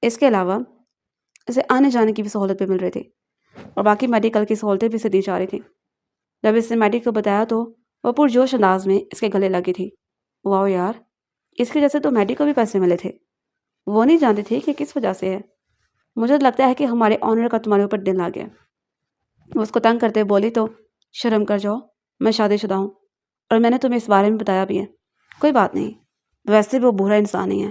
A: اس کے علاوہ اسے آنے جانے کی بھی سہولت بھی مل رہی تھی اور باقی میڈیکل کی سہولتیں بھی اسے دی جا رہی تھیں۔ جب اس نے میڈی کو بتایا تو وہ پرجوش انداز میں اس کے گلے لگی تھی۔ واو یار، اس کی وجہ سے تو میڈی کو بھی پیسے ملے تھے۔ وہ نہیں جانتی تھی کہ کس وجہ سے ہے۔ مجھے لگتا ہے کہ ہمارے آنر کا تمہارے اوپر دل آ گیا۔ وہ اس کو تنگ کرتے بولی تو شرم کر جاؤ، میں شادی شدہ ہوں اور میں نے تمہیں اس بارے میں بتایا بھی ہے۔ کوئی بات نہیں، ویسے بھی وہ برا انسان نہیں ہے،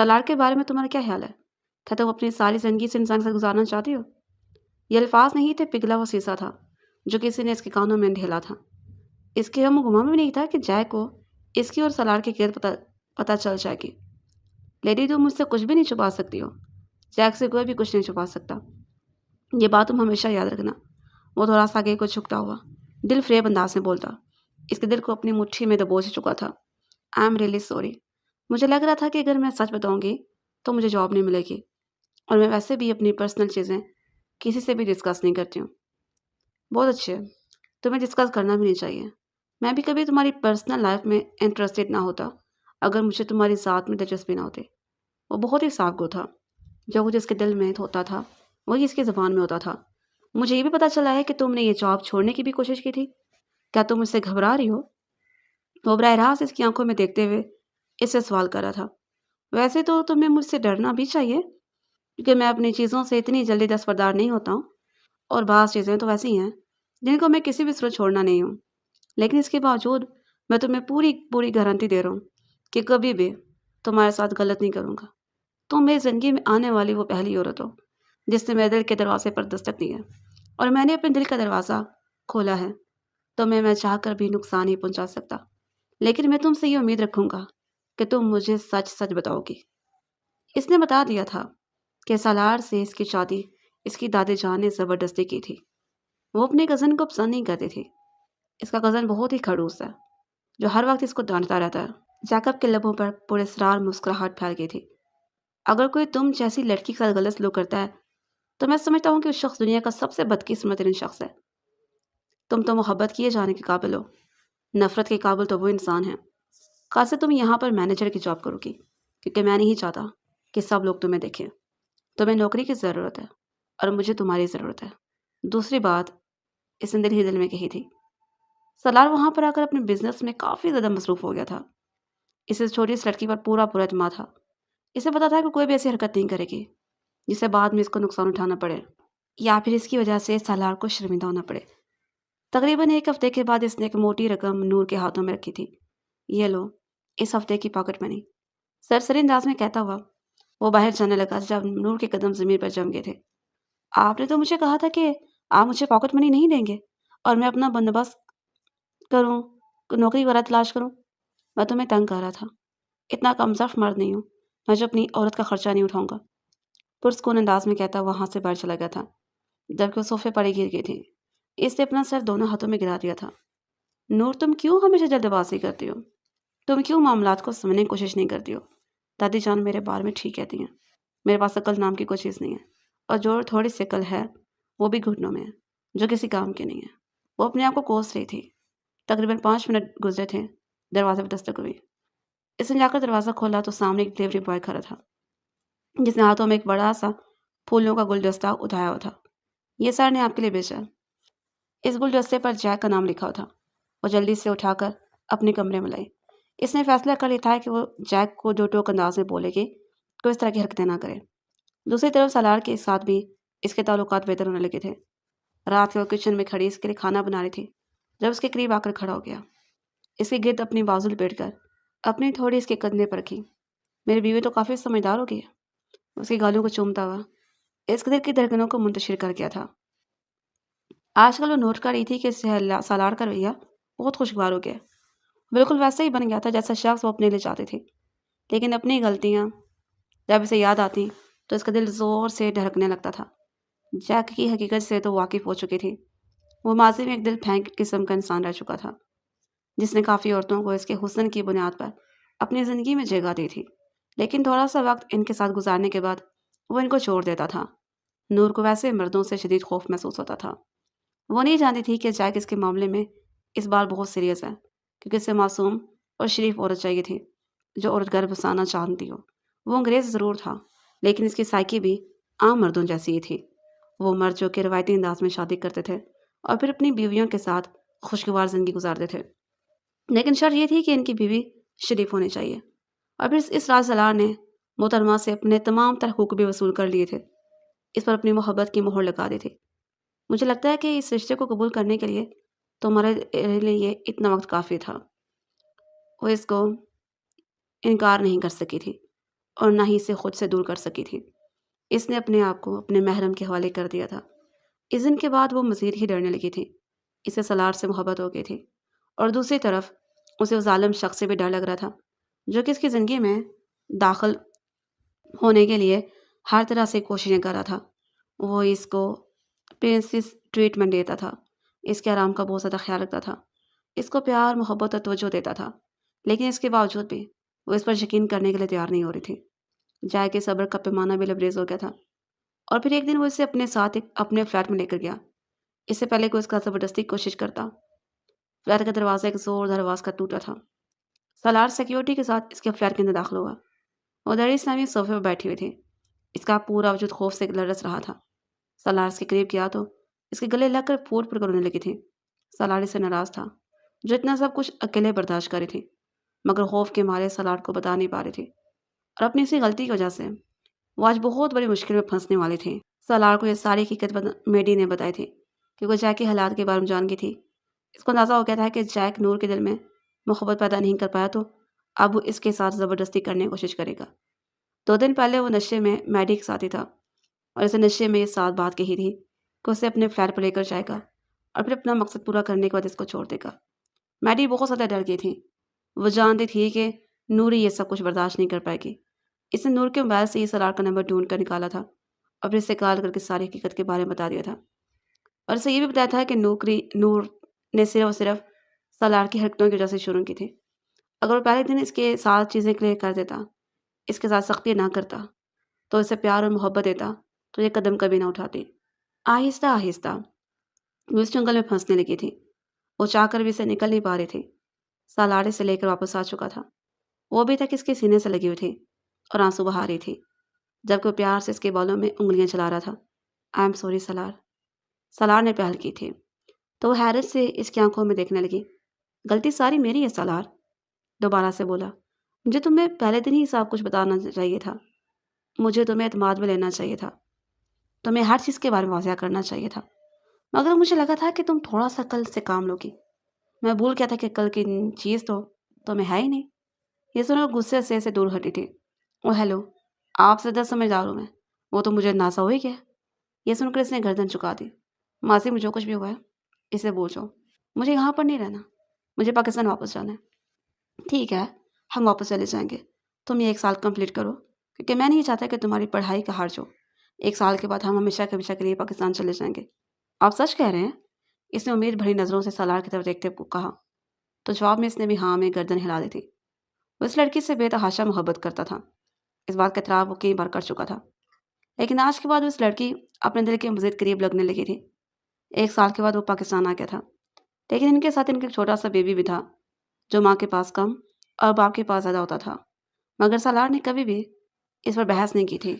A: سالار کے بارے میں تمہارا کیا خیال ہے؟ کیا تم اپنی ساری زندگی سے انسان کے ساتھ گزارنا چاہتی ہو؟ یہ الفاظ نہیں تھے، پگھلا ہوا سیسا تھا جو کسی نے اس کے کانوں میں ڈھیلا تھا۔ اس کے ہم و گما میں بھی نہیں تھا کہ جیک کو اس کی اور سالار کی قید پتہ چل جائے گی۔ لیڈی، تم مجھ سے کچھ بھی نہیں چھپا سکتی ہو۔ جیک سے کوئی بھی کچھ نہیں چھپا سکتا، یہ بات تم ہمیشہ یاد رکھنا۔ وہ تھوڑا سا آگے کو جھکتا ہوا دل فریب انداز میں بولتا، اس کے دل کو اپنی مٹھی میں دبوچ چکا تھا۔ آئی ایم ریئلی سوری، مجھے لگ رہا تھا کہ اگر میں سچ بتاؤں گی تو مجھے جاب نہیں ملے گی، اور میں ویسے بھی اپنی پرسنل چیزیں کسی سے بھی ڈسکس نہیں کرتی ہوں۔ بہت اچھے، تمہیں ڈسکس کرنا بھی نہیں چاہیے۔ میں بھی کبھی تمہاری پرسنل لائف میں انٹرسٹڈ نہ ہوتا اگر مجھے تمہاری ذات میں دلچسپی نہ ہوتی۔ وہ بہت ہی صاف گو تھا، جو کچھ اس کے دل میں ہوتا تھا وہی اس کی زبان میں ہوتا تھا۔ مجھے یہ بھی پتہ چلا ہے کہ تم نے یہ جاب چھوڑنے کی بھی کوشش کی تھی، کیا تم اس سے گھبرا رہی ہو؟ وہ براہ راست اس کی آنکھوں میں دیکھتے ہوئے اس سے سوال کر رہا تھا۔ ویسے تو تمہیں مجھ سے ڈرنا بھی چاہیے، کیونکہ میں اپنی چیزوں سے اتنی جلدی دستبردار نہیں ہوتا ہوں، اور بعض چیزیں تو ایسی ہیں جن کو میں کسی بھی صورت چھوڑنا نہیں ہوں۔ لیکن اس کے باوجود میں تمہیں پوری گارنٹی دے رہا ہوں کہ کبھی بھی تمہارے ساتھ غلط نہیں کروں گا۔ تم میری زندگی میں آنے والی وہ پہلی عورت ہو جس نے میرے دل کے دروازے پر دستک دی ہے، اور میں نے اپنے دل کا دروازہ کھولا ہے۔ تمہیں میں چاہ کر بھی نقصان نہیں پہنچا سکتا، لیکن میں تم سے یہ امید رکھوں گا کہ تم مجھے سچ سچ بتاؤ گی۔ اس نے بتا دیا تھا کہ سالار سے اس کی شادی اس کی دادی جان نے زبردستی کی تھی۔ وہ اپنے کزن کو پسند نہیں کرتی تھی۔ اس کا کزن بہت ہی کھڑوس ہے جو ہر وقت اس کو ڈانٹتا رہتا ہے۔ جیکب کے لبوں پر پراسرار مسکراہٹ پھیل گئی تھی۔ اگر کوئی تم جیسی لڑکی کا غلط سلوک کرتا ہے تو میں سمجھتا ہوں کہ اس شخص دنیا کا سب سے بدقسمت ترین شخص ہے۔ تم تو محبت کیے جانے کے قابل ہو، نفرت کے قابل تو وہ انسان ہے۔ خاصے تم یہاں پر مینیجر کی جاب کرو گی، کیونکہ میں نہیں چاہتا کہ سب لوگ تمہیں دیکھیں۔ تمہیں نوکری کی ضرورت ہے اور مجھے تمہاری ضرورت ہے۔ دوسری بات اس نے دل ہی دل میں کہی تھی۔ سالار وہاں پر آ کر اپنے بزنس میں کافی زیادہ مصروف ہو گیا تھا۔ اسے چھوٹی سی لڑکی پر پورا اعتماد تھا۔ اسے پتا تھا کہ کوئی بھی ایسی حرکت نہیں کرے گی جس سے بعد میں اس کو نقصان اٹھانا پڑے، یا پھر اس کی وجہ سے سالار کو شرمندہ ہونا پڑے۔ تقریباً ایک ہفتے کے بعد اس نے ایک موٹی رقم نور کے ہاتھوں میں رکھی تھی۔ یہ لو، اس ہفتے کی پاکٹ منی، سرسری انداز میں کہتا ہوا وہ باہر جانے لگا جب نور کے قدم زمین پر جم گئے تھے۔ آپ نے تو مجھے کہا تھا کہ آپ مجھے پاکٹ منی نہیں دیں گے اور میں اپنا بندوبست کروں، نوکری وغیرہ تلاش کروں۔ میں تمہیں تنگ کر رہا تھا، اتنا کمزور مرد نہیں ہوں میں جو اپنی عورت کا خرچہ نہیں اٹھاؤں گا، پرسکون انداز میں کہتا وہاں سے باہر چلا گیا تھا۔ جبکہ وہ صوفے پر گر گئی تھی، اس نے اپنا سر دونوں ہاتھوں میں گرا دیا تھا۔ نور، تم کیوں ہمیشہ جلد بازی کرتی ہو؟ تم کیوں معاملات کو سمجھنے کی کوشش نہیں کرتی ہو؟ دادی جان میرے بارے میں ٹھیک کہتی ہیں، میرے پاس عقل نام کی کوئی چیز نہیں ہے، اور جو تھوڑی سی عقل ہے وہ بھی گھٹنوں میں ہے، جو کسی کام کی نہیں ہے۔ وہ اپنے آپ کو کوس رہی تھی۔ تقریباً 5 منٹ گزرے تھے، دروازے پر دستک ہوئی۔ اس نے جا کر دروازہ کھولا تو سامنے ایک ڈلیوری بوائے کھڑا تھا جس نے ہاتھوں میں ایک بڑا سا پھولوں کا گلدستہ اٹھایا ہوا تھا۔ یہ سر نے آپ کے لیے بھیجا ہے۔ اس گلدستے پر جیک کا نام لکھا ہوا تھا۔ وہ جلدی سے اٹھا کر اپنے کمرے میں لائی۔ اس نے فیصلہ کر لیا تھا کہ وہ جیک کو جو ٹوک انداز میں بولے گی کوئی اس طرح کی حرکتیں نہ کرے۔ دوسری طرف سالار کے ساتھ بھی اس کے تعلقات بہتر ہونے لگے تھے۔ رات کو کچن میں کھڑی اس کے لیے کھانا بنا رہی تھی جب اس کے قریب آ کر کھڑا ہو گیا۔ اس کے گرد اپنی بازو لپیٹ کر اپنی تھوڑی اس کے کندھے پر رکھی۔ میری بیوی تو کافی سمجھدار ہو گئی ہے، اس کی گالوں کو چومتا ہوا اس کے دل کی دھڑکنوں کو منتشر کر گیا تھا۔ آج کل وہ نوٹ کر رہی تھی کہ سالار کا رویہ بہت خوشگوار ہو گیا، بالکل ویسا ہی بن گیا تھا جیسا شخص وہ اپنے لیے چاہتی تھی۔ لیکن اپنی غلطیاں جب اسے یاد آتی تو اس کا دل زور سے دھڑکنے لگتا تھا۔ جیک کی حقیقت سے تو واقف ہو چکی تھی۔ وہ ماضی میں ایک دل پھینک قسم کا انسان رہ چکا تھا جس نے کافی عورتوں کو اس کے حسن کی بنیاد پر اپنی زندگی میں جگہ دی تھی، لیکن تھوڑا سا وقت ان کے ساتھ گزارنے کے بعد وہ ان کو چھوڑ دیتا تھا۔ نور کو ویسے مردوں سے شدید خوف محسوس ہوتا تھا۔ وہ نہیں جانتی تھی کہ جیک اس کے معاملے میں اس بار بہت سیریس ہے، کیونکہ اسے معصوم اور شریف عورت چاہیے تھی جو عورت گھر بسانا چاہتی ہو۔ وہ انگریز ضرور تھا، لیکن اس کی سائیکی بھی عام مردوں جیسی ہی تھی۔ وہ مرد جو کہ روایتی انداز میں شادی کرتے تھے اور پھر اپنی بیویوں کے ساتھ خوشگوار زندگی گزارتے تھے، لیکن شرط یہ تھی کہ ان کی بیوی شریف ہونی چاہیے۔ اور پھر اس راز سالار نے محترمہ سے اپنے تمام تر حقوق بھی وصول کر لیے تھے، اس پر اپنی محبت کی مہر لگا دی تھی۔ مجھے لگتا ہے کہ اس رشتے کو قبول کرنے کے لیے تمہارے لیے اتنا وقت کافی تھا۔ وہ اس کو انکار نہیں کر سکی تھی اور نہ ہی اسے خود سے دور کر سکی تھی۔ اس نے اپنے آپ کو اپنے محرم کے حوالے کر دیا تھا۔ اس دن کے بعد وہ مزید ہی ڈرنے لگی تھی۔ اسے سالار سے محبت ہو گئی تھی، اور دوسری طرف اسے اس ظالم شخص سے بھی ڈر لگ رہا تھا جو کہ اس کی زندگی میں داخل ہونے کے لیے ہر طرح سے کوششیں کر رہا تھا۔ وہ اس کو پرنسس ٹریٹمنٹ دیتا تھا، اس کے آرام کا بہت زیادہ خیال رکھتا تھا، اس کو پیار، محبت اور توجہ دیتا تھا، لیکن اس کے باوجود بھی وہ اس پر یقین کرنے کے لیے تیار نہیں ہو رہی تھی۔ جائے کے صبر کا پیمانہ بھی لبریز ہو گیا تھا، اور پھر ایک دن وہ اسے اپنے ساتھ اپنے فلیٹ میں لے کر گیا۔ اس سے پہلے کوئی اس کا زبردستی کوشش کرتا، فلیٹ کا دروازہ ایک زوردار آواز کا ٹوٹا تھا۔ سالار سیکیورٹی کے ساتھ اس کے فلیٹ کے اندر داخل ہوا۔ وہ دری اسلامی صوفے پر بیٹھی ہوئی تھی، اس کا پورا وجود خوف سے لرز رہا تھا۔ سالار اس کے قریب گیا تو اس کے گلے لگ کر پھوٹ پھوٹ کر رونے لگی تھی۔ سالار اس سے ناراض تھا جو اتنا سب کچھ اکیلے برداشت کری تھی، مگر خوف کے مارے سالار کو بتا نہیں پا رہی تھی، اور اپنی اسی غلطی کی وجہ سے وہ آج بہت بڑی مشکل میں پھنسنے والی تھی۔ سالار کو یہ ساری حقیقت میڈی نے بتائی تھی، کیونکہ جیک کے حالات کے بارے میں جان گئی تھی۔ اس کو اندازہ ہو گیا تھا کہ جیک نور کے دل میں محبت پیدا نہیں کر پایا تو اب وہ اس کے ساتھ زبردستی کرنے کی کوشش کرے گا۔ 2 دن پہلے وہ نشے میں میڈی کے ساتھ ہی تھا، اور اسے نشے میں یہ ساتھ بات کہی تھی کہ اسے اپنے فلیٹ پر لے کر جائے گا اور پھر اپنا مقصد پورا کرنے کے بعد اس کو چھوڑ دے گا۔ میڈی بہت زیادہ ڈر گئی تھی، وہ جانتی تھی کہ نور ہی یہ سب کچھ برداشت نہیں کر پائے گی۔ اس نے نور کے موبائل سے ہی سالار کا نمبر ڈھونڈ کر نکالا تھا، اور پھر اسے کال کر کے ساری حقیقت کے بارے میں بتا دیا تھا، اور اسے یہ بھی بتایا تھا کہ نور نے صرف اور صرف سالار کی حرکتوں کی وجہ سے شروع کی تھی۔ اگر وہ پہلے دن اس کے ساتھ چیزیں کلیئر کر دیتا، اس کے ساتھ سختی نہ کرتا، تو اسے پیار اور محبت دیتا، تو یہ قدم کبھی نہ اٹھاتی۔ آہستہ آہستہ وہ اس جنگل میں پھنسنے لگی تھی۔ وہ چاہ کر بھی اسے نکل نہیں پا رہی تھی۔ سالار اسے لے کر واپس آ چکا تھا، وہ ابھی تک اس کے سینے سے لگی ہوئی تھی اور آنسو بہا رہی تھی، جبکہ وہ پیار سے اس کے بالوں میں انگلیاں چلا رہا تھا۔ آئی ایم سوری سالار، سالار نے پہل کی تھی، تو وہ حیرت سے اس کی آنکھوں میں دیکھنے لگی۔ غلطی ساری میری ہے سالار، دوبارہ سے بولا۔ مجھے تمہیں پہلے دن ہی سب کچھ بتانا چاہیے تھا، مجھے تمہیں اعتماد میں لینا چاہیے تھا، تمہیں ہر چیز کے بارے میں واضح کرنا چاہیے تھا، مگر مجھے لگا تھا کہ تم تھوڑا سا کل سے کام لوگی۔ میں بھول گیا تھا کہ کل کی چیز تو تمہیں ہے ہی نہیں۔ یہ سنو غصے سے دور ہٹی تھی۔ او ہیلو، آپ سے 10 سمجھدار ہوں میں، وہ تو مجھے ناسا ہو ہی گیا۔ یہ سن کر اس نے گردن چکا دی۔ ماضی میں جو کچھ بھی ہوا ہے اسے بھول جاؤ، مجھے یہاں پر نہیں رہنا، مجھے پاکستان واپس جانا ہے۔ ٹھیک ہے، ہم واپس چلے جائیں گے، تم یہ 1 سال کمپلیٹ کرو، کیونکہ میں نہیں چاہتا کہ تمہاری پڑھائی کا ہرج ہو۔ 1 سال کے بعد ہم ہمیشہ کے لیے پاکستان چلے جائیں گے۔ آپ سچ کہہ رہے ہیں؟ اس نے امید بھری نظروں سے سالار کی طرف دیکھتے ہوئے کہا، تو جواب میں اس نے بھی ہاں میں گردن ہلا دی تھی۔ وہ اس لڑکی سے بے تحاشا محبت کرتا تھا، اس بات کا اعتراف وہ کئی بار کر چکا تھا، لیکن آج کے بعد وہ اس لڑکی اپنے دل کے مزید قریب لگنے لگی تھی۔ 1 سال کے بعد وہ پاکستان آ گیا تھا، لیکن ان کے ساتھ ان کا ایک چھوٹا سا بیبی بھی تھا جو ماں کے پاس کم اور باپ کے پاس زیادہ ہوتا تھا، مگر سالار نے کبھی بھی اس پر بحث نہیں کی تھی۔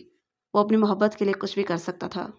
A: وہ اپنی محبت کے لیے کچھ بھی کر سکتا تھا۔